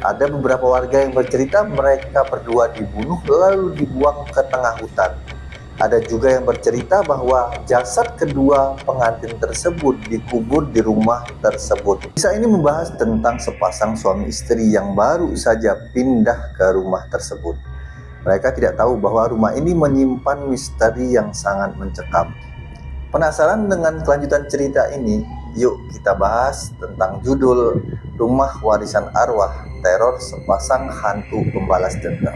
Ada beberapa warga yang bercerita mereka berdua dibunuh lalu dibuang ke tengah hutan. Ada juga yang bercerita bahwa jasad kedua pengantin tersebut dikubur di rumah tersebut. Kisah ini membahas tentang sepasang suami istri yang baru saja pindah ke rumah tersebut. Mereka tidak tahu bahwa rumah ini menyimpan misteri yang sangat mencekam. Penasaran dengan kelanjutan cerita ini? Yuk kita bahas tentang judul Rumah Warisan Arwah, Teror Sepasang Hantu Pembalas Dendam.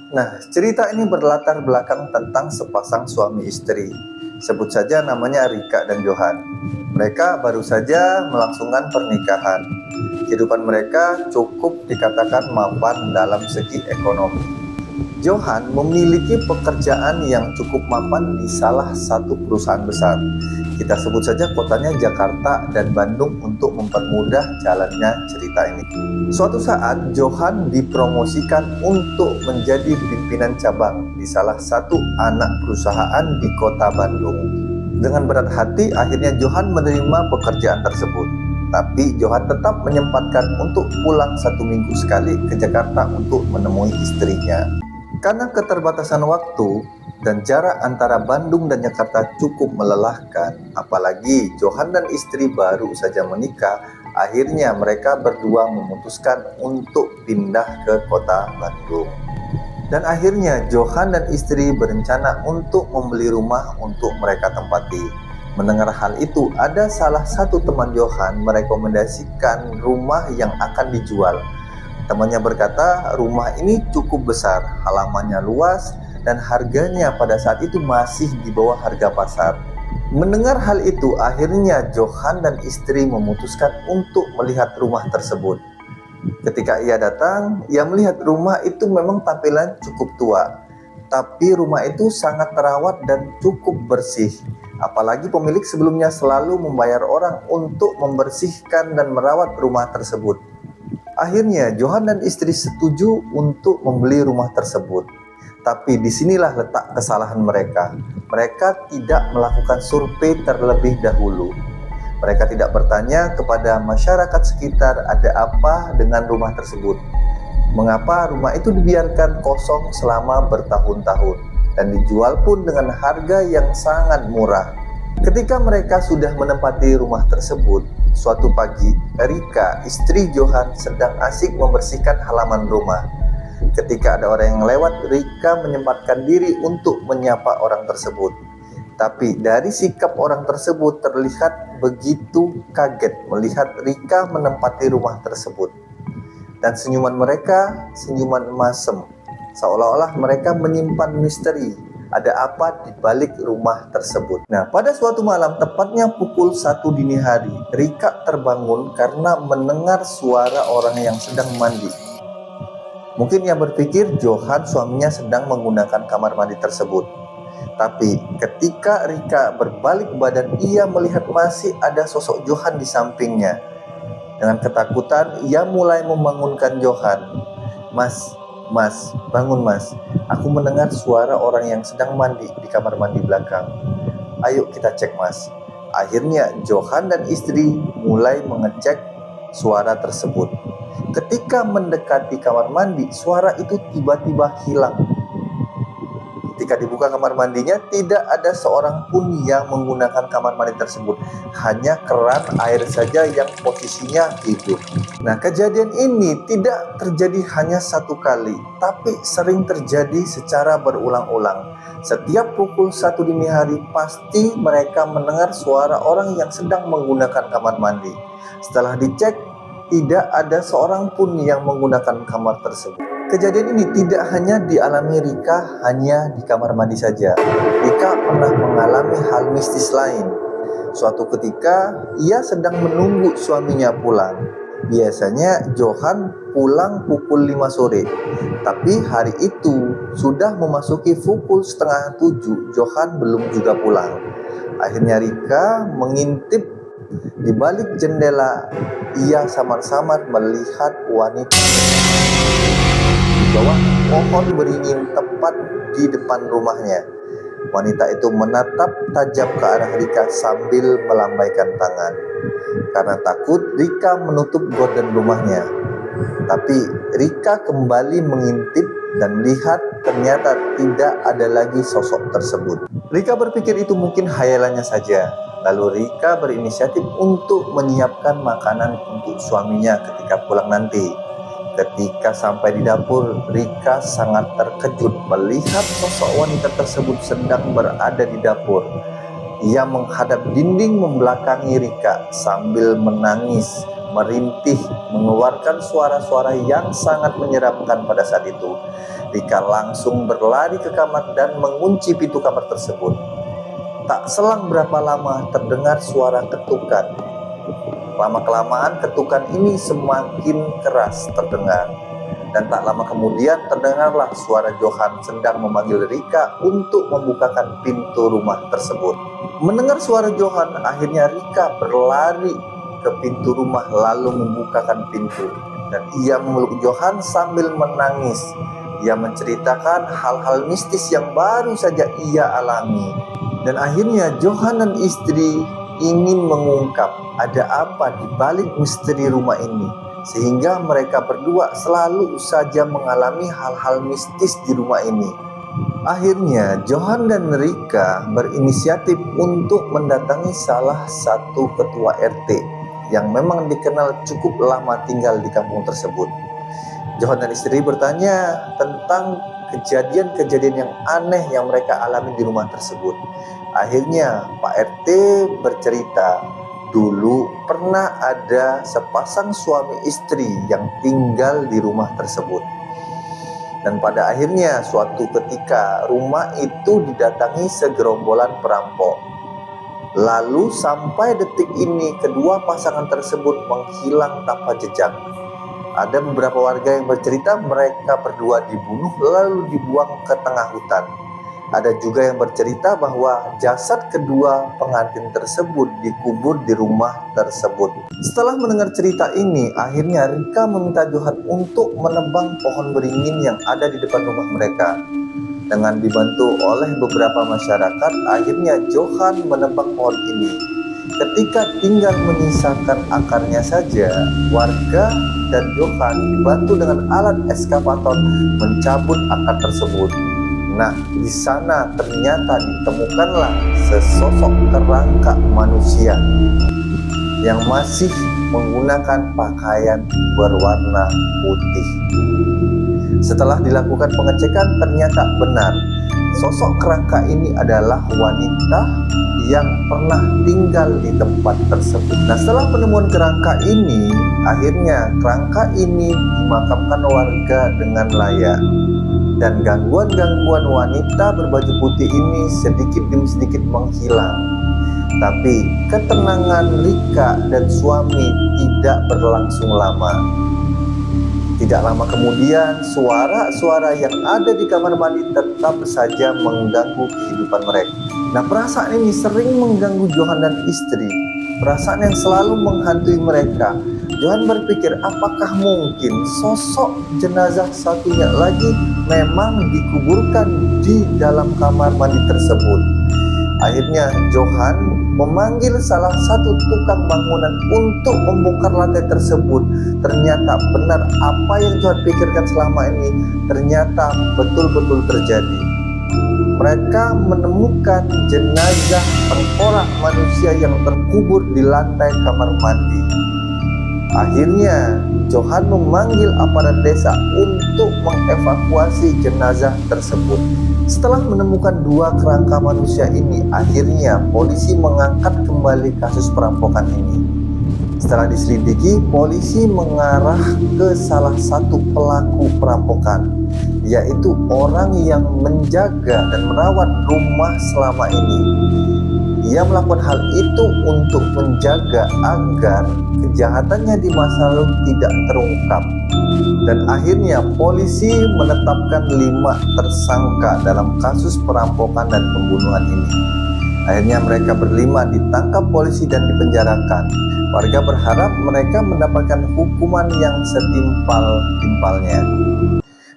Nah, cerita ini berlatar belakang tentang sepasang suami istri. Sebut saja namanya Rika dan Johan. Mereka baru saja melangsungkan pernikahan. Kehidupan mereka cukup dikatakan mapan dalam segi ekonomi. Johan memiliki pekerjaan yang cukup mapan di salah satu perusahaan besar. Kita sebut saja kotanya Jakarta dan Bandung untuk mempermudah jalannya cerita ini. Suatu saat Johan dipromosikan untuk menjadi pimpinan cabang di salah satu anak perusahaan di kota Bandung. Dengan berat hati akhirnya Johan menerima pekerjaan tersebut. Tapi Johan tetap menyempatkan untuk pulang 1 minggu sekali ke Jakarta untuk menemui istrinya. Karena keterbatasan waktu dan jarak antara Bandung dan Jakarta cukup melelahkan, apalagi Johan dan istri baru saja menikah, akhirnya mereka berdua memutuskan untuk pindah ke kota Bandung. Dan akhirnya Johan dan istri berencana untuk membeli rumah untuk mereka tempati. Mendengar hal itu, ada salah satu teman Johan merekomendasikan rumah yang akan dijual. Temannya berkata, rumah ini cukup besar, halamannya luas, dan harganya pada saat itu masih di bawah harga pasar. Mendengar hal itu, akhirnya Johan dan istri memutuskan untuk melihat rumah tersebut. Ketika ia datang, ia melihat rumah itu memang tampilan cukup tua, tapi rumah itu sangat terawat dan cukup bersih. Apalagi pemilik sebelumnya selalu membayar orang untuk membersihkan dan merawat rumah tersebut. Akhirnya Johan dan istri setuju untuk membeli rumah tersebut. Tapi disinilah letak kesalahan mereka. Mereka tidak melakukan survei terlebih dahulu. Mereka tidak bertanya kepada masyarakat sekitar ada apa dengan rumah tersebut. Mengapa rumah itu dibiarkan kosong selama bertahun-tahun dan dijual pun dengan harga yang sangat murah. Ketika mereka sudah menempati rumah tersebut, suatu pagi, Rika, istri Johan, sedang asik membersihkan halaman rumah. Ketika ada orang yang lewat, Rika menyempatkan diri untuk menyapa orang tersebut. Tapi dari sikap orang tersebut terlihat begitu kaget melihat Rika menempati rumah tersebut. Dan senyuman mereka, senyuman mesem, seolah-olah mereka menyimpan misteri. Ada apa di balik rumah tersebut? Nah, pada suatu malam, tepatnya pukul 1 dini hari, Rika terbangun karena mendengar suara orang yang sedang mandi. Mungkin ia berpikir Johan suaminya sedang menggunakan kamar mandi tersebut. Tapi ketika Rika berbalik badan, ia melihat masih ada sosok Johan di sampingnya. Dengan ketakutan, ia mulai membangunkan Johan. Mas, bangun mas. Aku mendengar suara orang yang sedang mandi di kamar mandi belakang. Ayo kita cek mas. Akhirnya Johan dan istri mulai mengecek suara tersebut. Ketika mendekati kamar mandi, suara itu tiba-tiba hilang. Ketika dibuka kamar mandinya, tidak ada seorang pun yang menggunakan kamar mandi tersebut. Hanya keran air saja yang posisinya hidup. Nah, kejadian ini tidak terjadi hanya satu kali, tapi sering terjadi secara berulang-ulang. Setiap pukul 1 dini hari, pasti mereka mendengar suara orang yang sedang menggunakan kamar mandi. Setelah dicek, tidak ada seorang pun yang menggunakan kamar tersebut. Kejadian ini tidak hanya dialami Rika hanya di kamar mandi saja. Rika pernah mengalami hal mistis lain. Suatu ketika ia sedang menunggu suaminya pulang. Biasanya Johan pulang pukul 5 sore. Tapi hari itu sudah memasuki pukul setengah 7, Johan belum juga pulang. Akhirnya Rika mengintip di balik jendela. Ia samar-samar melihat wanita di bawah pohon beringin tepat di depan rumahnya. Wanita itu menatap tajam ke arah Rika sambil melambaikan tangan. Karena takut, Rika menutup gorden rumahnya. Tapi Rika kembali mengintip dan melihat ternyata tidak ada lagi sosok tersebut. Rika berpikir itu mungkin khayalannya saja. Lalu Rika berinisiatif untuk menyiapkan makanan untuk suaminya ketika pulang nanti. Ketika sampai di dapur, Rika sangat terkejut melihat sosok wanita tersebut sedang berada di dapur. Ia menghadap dinding membelakangi Rika sambil menangis, merintih, mengeluarkan suara-suara yang sangat menyeramkan pada saat itu. Rika langsung berlari ke kamar dan mengunci pintu kamar tersebut. Tak selang berapa lama terdengar suara ketukan. Lama-kelamaan ketukan ini semakin keras terdengar. Dan tak lama kemudian terdengarlah suara Johan sedang memanggil Rika untuk membukakan pintu rumah tersebut. Mendengar suara Johan, akhirnya Rika berlari ke pintu rumah lalu membukakan pintu. Dan ia memeluk Johan sambil menangis. Ia menceritakan hal-hal mistis yang baru saja ia alami. Dan akhirnya Johan dan istri ingin mengungkap ada apa di balik misteri rumah ini, sehingga mereka berdua selalu saja mengalami hal-hal mistis di rumah ini. Akhirnya Johan dan Rika berinisiatif untuk mendatangi salah satu ketua RT yang memang dikenal cukup lama tinggal di kampung tersebut. Johan dan istri bertanya tentang kejadian-kejadian yang aneh yang mereka alami di rumah tersebut. Akhirnya Pak RT bercerita, dulu pernah ada sepasang suami istri yang tinggal di rumah tersebut. Dan pada akhirnya suatu ketika rumah itu didatangi segerombolan perampok. Lalu sampai detik ini kedua pasangan tersebut menghilang tanpa jejak. Ada beberapa warga yang bercerita mereka berdua dibunuh lalu dibuang ke tengah hutan. Ada juga yang bercerita bahwa jasad kedua pengantin tersebut dikubur di rumah tersebut. Setelah mendengar cerita ini, akhirnya Rika meminta Johan untuk menebang pohon beringin yang ada di depan rumah mereka. Dengan dibantu oleh beberapa masyarakat, akhirnya Johan menebang pohon ini. Ketika tinggal menyisakan akarnya saja, warga dan Johan dibantu dengan alat eskavator mencabut akar tersebut. Nah, di sana ternyata ditemukanlah sesosok kerangka manusia yang masih menggunakan pakaian berwarna putih. Setelah dilakukan pengecekan, ternyata benar sosok kerangka ini adalah wanita yang pernah tinggal di tempat tersebut. Nah, setelah penemuan kerangka ini, akhirnya kerangka ini dimakamkan warga dengan layak. Dan gangguan-gangguan wanita berbaju putih ini sedikit demi sedikit menghilang. Tapi ketenangan Rika dan suami tidak berlangsung lama. Tidak lama kemudian, suara-suara yang ada di kamar mandi tetap saja mengganggu kehidupan mereka. Nah, perasaan ini sering mengganggu Johan dan istri. Perasaan yang selalu menghantui mereka. Johan berpikir, apakah mungkin sosok jenazah satunya lagi memang dikuburkan di dalam kamar mandi tersebut. Akhirnya Johan memanggil salah satu tukang bangunan untuk membongkar lantai tersebut. Ternyata benar apa yang Johan pikirkan selama ini ternyata betul-betul terjadi. Mereka menemukan jenazah tengkorak manusia yang terkubur di lantai kamar mandi. Akhirnya Johan memanggil aparat desa untuk mengevakuasi jenazah tersebut. Setelah menemukan dua kerangka manusia ini, akhirnya polisi mengangkat kembali kasus perampokan ini. Setelah diselidiki, polisi mengarah ke salah satu pelaku perampokan, yaitu orang yang menjaga dan merawat rumah selama ini. Ia melakukan hal itu untuk menjaga agar kejahatannya di masa lalu tidak terungkap. Dan akhirnya polisi menetapkan 5 tersangka dalam kasus perampokan dan pembunuhan ini. Akhirnya mereka berlima ditangkap polisi dan dipenjarakan. Warga berharap mereka mendapatkan hukuman yang setimpal-timpalnya.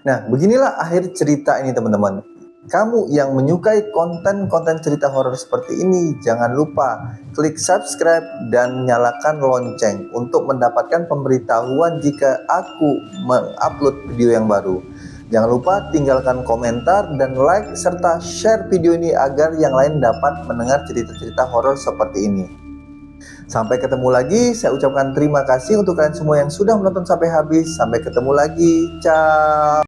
Nah, beginilah akhir cerita ini teman-teman. Kamu yang menyukai konten-konten cerita horor seperti ini, jangan lupa klik subscribe dan nyalakan lonceng untuk mendapatkan pemberitahuan jika aku mengupload video yang baru. Jangan lupa tinggalkan komentar dan like serta share video ini agar yang lain dapat mendengar cerita-cerita horor seperti ini. Sampai ketemu lagi, saya ucapkan terima kasih untuk kalian semua yang sudah menonton sampai habis. Sampai ketemu lagi, ciao.